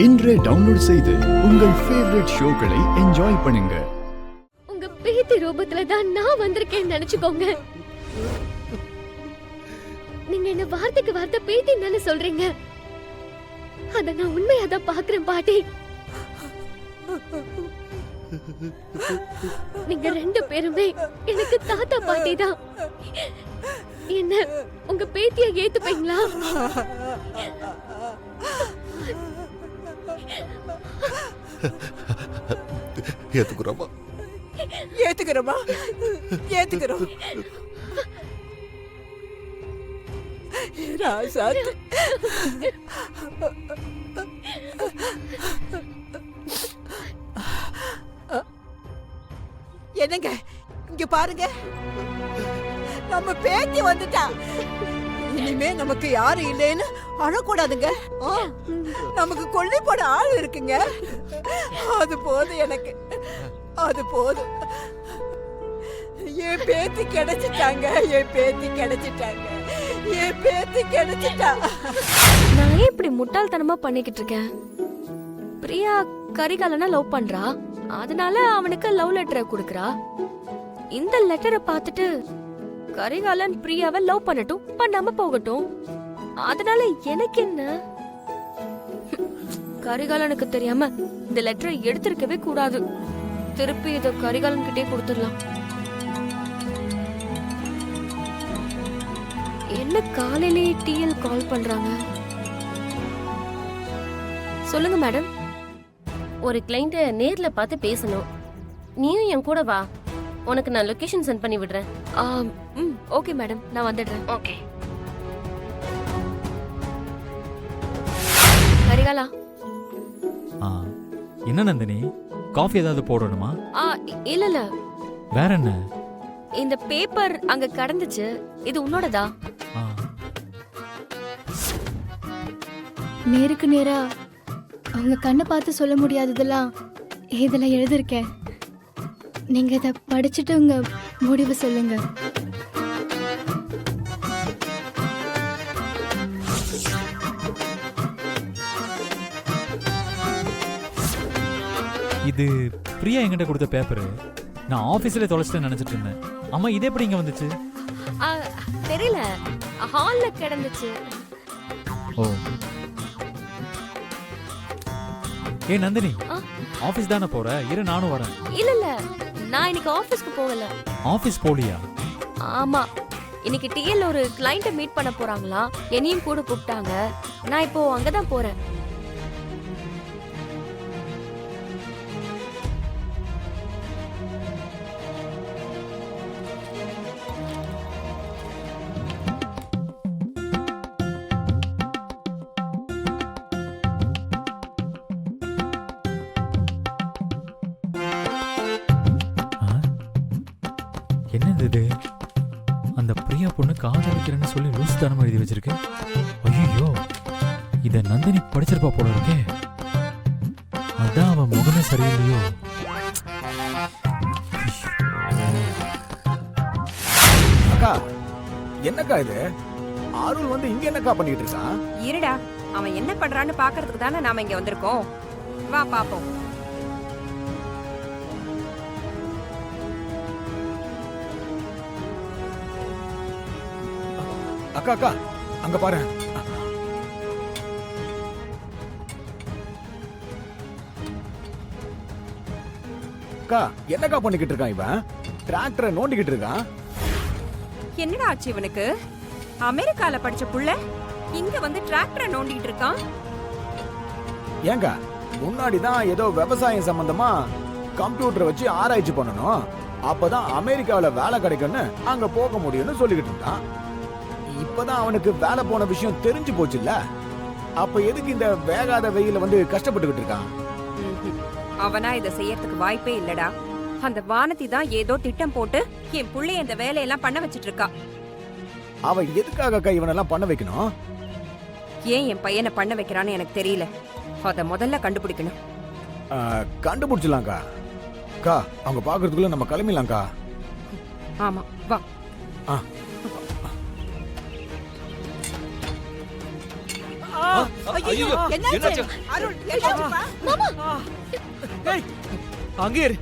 இன்றே டவுன்லோட் செய்து உங்கள் ஃபேவரட் ஷோக்களை என்ஜாய் பண்ணுங்க. உங்க பேத்தி ரூபத்துல தான் நான் வந்திருக்கேன்னு நினைச்சுக்கோங்க. நீங்க என்ன வார்த்தைக்கு வார்த்தை பேத்தின்னு தானே சொல்றீங்க. அத நான் உண்மையாதான் பாக்குறேன் பாட்டி. நீங்க ரெண்டு பேருமே எனக்கு தாத்தா பாட்டி தான். என்ன உங்க பேத்திய ஏத்துப்பீங்களா? ஏத்துக்கிறோமா? ஏத்துக்கிறோமா? ஏத்துக்கிறோம். ராசாத் என்னங்க இங்க பாருங்க, நம்ம பேத்தி வந்துட்டா. இனிமே நமக்கு யாரும் இல்லைன்னு அழக்கூடாதுங்க. நமக்கு கொள்ளை போட ஆள் இருக்குங்க. அது போதும் எனக்கு, அது போதும். என் பேத்தி கிடைச்சிட்டாங்க, என் பேத்தி கிடைச்சிட்டாங்க, என் பேத்தி கிடைச்சிட்டா. நான் ஏன் இப்படி முட்டாள்தனமா பண்ணிக்கிட்டு இருக்கேன்? பிரியா கரிகாலனா லவ் பண்றா, அதனால அவனுக்கு லவ் லெட்டரை கொடுக்கறா. இந்த லெட்டரை பார்த்துட்டு கரிகாலன் பிரியாவை லவ் பண்ணட்டும், பண்ணாம போகட்டும். அதனால எனக்கு என்ன? கரிகாலனுக்கு தெரியாம இந்த லெட்டரை எடுத்திருக்கவே கூடாது. திருப்பி இத கரிகாலன் கிட்டே கொடுத்துடலாம். என்ன காலையிலேயே டிஎல் கால் பண்றாங்க? சொல்லுங்க மேடம். ஒரு கிளைண்ட நேர்ல பார்த்து பேசணும். நீயும் என் கூட வா, உனக்கு நான் லொகேஷன் சென்ட் பண்ணி விடுறேன். ஓகே மேடம், நான் வந்துடுறேன். ஓகே. கரிகாலா. என்ன நந்தினி, காஃபி ஏதாவது போடணுமா? இல்ல இல்ல. வேற என்ன? இந்த பேப்பர் அங்க கடந்துச்சு, இது உன்னோடதா? நேருக்கு நேரா அவங்க கண்ணை பார்த்து சொல்ல முடியாததெல்லாம் இதுல எழுதிருக்கேன். நீங்க இதை படிச்சுட்டு உங்க முடிவு சொல்லுங்க. இது பிரியா என்கிட்ட கொடுத்த பேப்பரு. நான் ஆபீஸ்ல தொலைச்சிட்டு நினைச்சிட்டு இருந்தேன். அம்மா இது எப்படி இங்க வந்துச்சு? தெரியல, ஹால்ல கிடந்துச்சு. ஓ. ஏ நந்தினி, ஆபீஸ் தானே போற? இரு நானும் வரேன். இல்ல இல்ல, நான் இன்னைக்கு ஆபீஸ்க்கு போகல. ஆபீஸ் போலியா? ஆமா, இன்னைக்கு டிஎல் ஒரு கிளையண்ட மீட் பண்ண போறாங்களா, என்னையும் கூட கூப்பிட்டாங்க. நான் இப்போ அங்கதான் போறேன். என்னது இது? அந்த பிரியா பொண்ணு காதலிக்கிறேன்னு சொல்லி லூசு தனமா எழுதி வச்சிருக்கு. ஐயோ, இத நந்தினி படிச்சிருப்பா போல இருக்கே. அதான் அவன் முகமே சரியில்லையோ. அக்கா, என்னக்கா இது? ஆருள் வந்து இங்க என்னக்கா பண்ணிட்டு இருக்கான்? இருடா, அவன் என்ன பண்றான்னு பாக்குறதுக்கு தானே நாம இங்க வந்திருக்கோம். வா பாப்போம். அக்கா அக்கா, அங்க பாரு. அக்கா, என்னக்கா பண்ணிக்கிட்டு இருக்கான் இவன்? டிராக்டரை நோண்டிக்கிட்டு இருக்கான். என்னடா ஆச்சு இவனுக்கு? அமெரிக்கால படிச்ச புள்ள இங்க வந்து டிராக்டரை நோண்டிட்டு இருக்கான். ஏங்க, முன்னாடிதான் ஏதோ விவசாயம் சம்பந்தமா கம்ப்யூட்டரை வச்சு ஆராய்ச்சி பண்ணணும், அப்பதான் அமெரிக்காவில வேலை கிடைக்கும்னு அங்க போக முடியும்னு சொல்லிக்கிட்டு இருந்தான். இப்பதான் அவனுக்கு வேலை போன விஷயம் தெரிஞ்சு போச்சுல்ல, அப்ப எதுக்கு இந்த வேகாத வெயில வந்து கஷ்டப்பட்டுக்கிட்டு இருக்கான்? அவனா இதை செய்யறதுக்கு வாய்ப்பே இல்லடா. அந்த வானதி தான் ஏதோ திட்டம் போட்டு என் புள்ளைய இந்த வேலையெல்லாம் பண்ண வச்சிட்டு இருக்கா. அவ எதுக்காக இவனெல்லாம் பண்ண வைக்கணும்? ஏன் என் பையனை பண்ண வைக்கிறான்னு எனக்கு தெரியல. அத முதல்ல கண்டுபிடிக்கணும். கண்டுபிடிச்சலாம்க்கா. அக்கா, அவங்க பாக்குறதுக்குள்ள நம்ம கிளம்பிடலாம்க்கா. ஆமா, வா. ஐயோ என்னாச்சு அருள் என்னாச்சுப்பா ஏய் அங்கே இரு.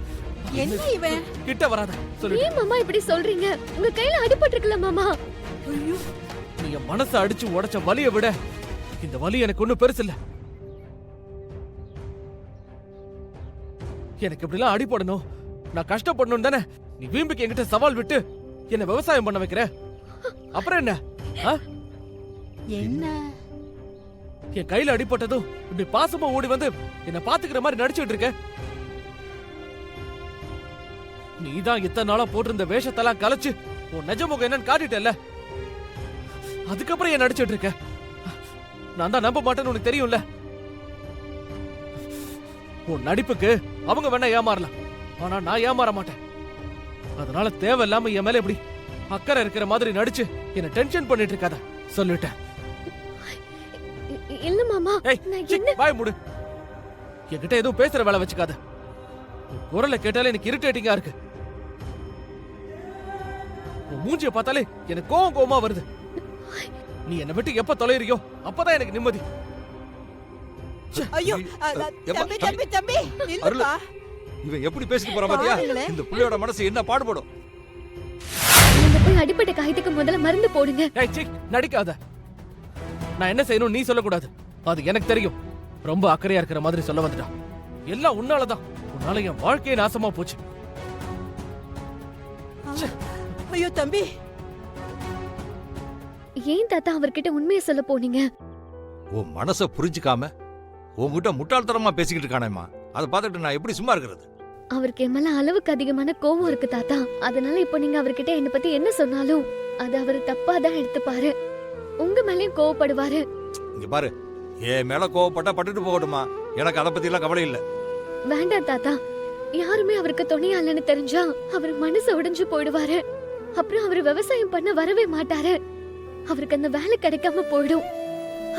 என்ன இவன் கிட்ட வராத சொல்லு. ஏன் மாமா இப்படி சொல்றீங்க? உங்க கையில அடிபட்டிருக்கல மாமா. நீ என் மனசை அடிச்சு உடைச்ச வலியை விட இந்த வலி எனக்கு ஒண்ணும் பெருசு இல்ல. எனக்கு இப்படிலாம் அடிபடணும், நான் கஷ்டப்படணும் தானே நீ வீம்புக்கு என்கிட்ட சவால் விட்டு என்ன விவசாயம் பண்ண வைக்கிற. அப்புறம் என்ன? என்ன என் கையில அடிபட்டதும் இப்படி பாசமா ஓடி வந்து என்ன பாத்துக்கிற மாதிரி நடிச்சுட்டு இருக்க. நீதான் இத்தனை நாளா போட்டிருந்த வேஷத்தெல்லாம் கலைச்சு உன் நிஜ முகம் என்னன்னு காட்டிட்டல. அதுக்கப்புறம் ஏன் நடிச்சிட்டு இருக்க? நான் தான் நம்ப மாட்டேன்னு உனக்கு தெரியும்ல. உன் நடிப்புக்கு அவங்க வேணா ஏமாறலாம், ஆனா நான் ஏமாற மாட்டேன். அதனால தேவையில்லாம என் மேல இப்படி அக்கறை இருக்கிற மாதிரி நடிச்சு என்ன டென்ஷன் பண்ணிட்டு இருக்காத சொல்லிட்டேன். இல்ல மாமா, ஏய், நான் சீ, என்ன வாய் மூடு. என்கிட்ட எதுவும் பேசுற வேலை வச்சுக்காத. உன் குரலை கேட்டாலே எனக்கு இரிட்டேட்டிங்கா இருக்கு. உன் மூஞ்சிய பார்த்தாலே எனக்கு கோவமா வருது. நீ என்னை விட்டு எப்ப தொலைறியோ அப்பதான் எனக்கு நிம்மதி. ஐயோ தம்பி தம்பி தம்பி நில்லுப்பா. இவன் எப்படி பேசிட்டு போறான் பாத்தியா? இந்த புள்ளையோட மனசு என்ன பாடுபடும். நீங்க போய் அடிபட்ட காயத்துக்கு முதல்ல மருந்து போடுங்க. ஏய், சீ, நடிக்காத. நான் என்ன செய்யணும் நீ சொல்லக்கூடாது, அது எனக்கு தெரியும். ரொம்ப அக்கறையா இருக்கிற மாதிரி சொல்ல வந்துட்டான். எல்லாம் உன்னாலதான். உன்னால என் வாழ்க்கையே நாசமா போச்சு. ஐயோ தம்பி, ஏன் தாத்தா அவர்கிட்ட உண்மையை சொல்ல போனீங்க? உன் மனசை புரிஞ்சுக்காம உன்கிட்ட முட்டாள்தனமா பேசிக்கிட்டு இருக்கானேம்மா. அதை பார்த்துட்டு நான் எப்படி சும்மா இருக்கிறது? அவருக்கு என் மேல அளவுக்கு அதிகமான கோவம் இருக்கு தாத்தா. அதனால இப்போ நீங்க அவர்கிட்ட என்ன பத்தி என்ன சொன்னாலும் அது அவரு தப்பா தான் எடுத்துப்பாரு. உங்க மேலயும் கோவப்படுவாரு. இங்க பாரு, என் மேல கோவப்பட்டா பட்டுட்டு போகட்டுமா, எனக்கு அதை பத்தி எல்லாம் கவலை இல்ல. வேண்டாம் தாத்தா, யாருமே அவருக்கு துணையா இல்லைன்னு தெரிஞ்சா அவர் மனசு உடைஞ்சு போயிடுவாரு. அப்புறம் அவர் விவசாயம் பண்ண வரவே மாட்டாரு. அவருக்கு அந்த வேலை கிடைக்காம போயிடும்.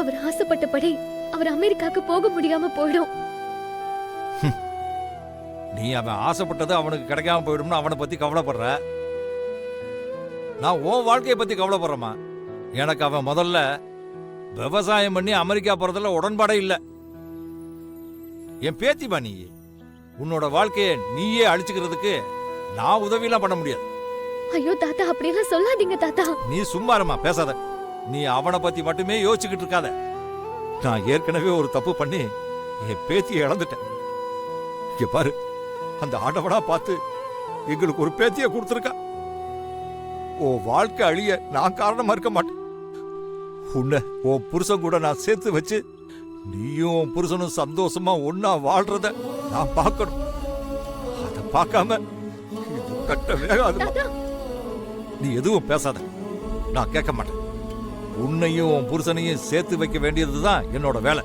அவர் ஆசைப்பட்டபடி அவர் அமெரிக்காக்கு போக முடியாம போயிடும். நீ அவன் ஆசைப்பட்டது அவனுக்கு கிடைக்காம போயிடும்னு அவனை பத்தி கவலைப்படுற. நான் உன் வாழ்க்கையை பத்தி கவலைப்படுறேம்மா. எனக்கு அவன் முதல்ல விவசாயம் பண்ணி அமெரிக்கா போறதுல உடன்பாடே இல்ல. என் பேத்திப்பா நீ. உன்னோட வாழ்க்கையை நீயே அழிச்சுக்கிறதுக்கு நான் உதவியெல்லாம் பண்ண முடியாது. ஐயோ தாத்தா, அப்படியெல்லாம் சொல்லாதீங்க தாத்தா. நீ சும்மா இருமா, பேசாத. நீ அவனை பத்தி மட்டுமே யோசிச்சுக்கிட்டு இருக்காத. நான் ஏற்கனவே ஒரு தப்பு பண்ணி என் பேத்தியை இழந்துட்டேன். இங்க பாரு, அந்த ஆண்டவனா பார்த்து எங்களுக்கு ஒரு பேத்தியை கொடுத்துருக்கா. உன் வாழ்க்கை அழிய நான் காரணமா இருக்க மாட்டேன். உன்னை உன் புருஷன் கூட நான் சேர்த்து வச்சு நீயும் உன் புருஷனும் சந்தோஷமா ஒன்னா வாழ்றத நான் பார்க்கணும். அதை பார்க்காம இது கட்ட வேகாதுமா. நீ எதுவும் பேசாத, நான் கேட்க மாட்டேன். உன்னையும் உன் புருஷனையும் சேர்த்து வைக்க வேண்டியதுதான் என்னோட வேலை.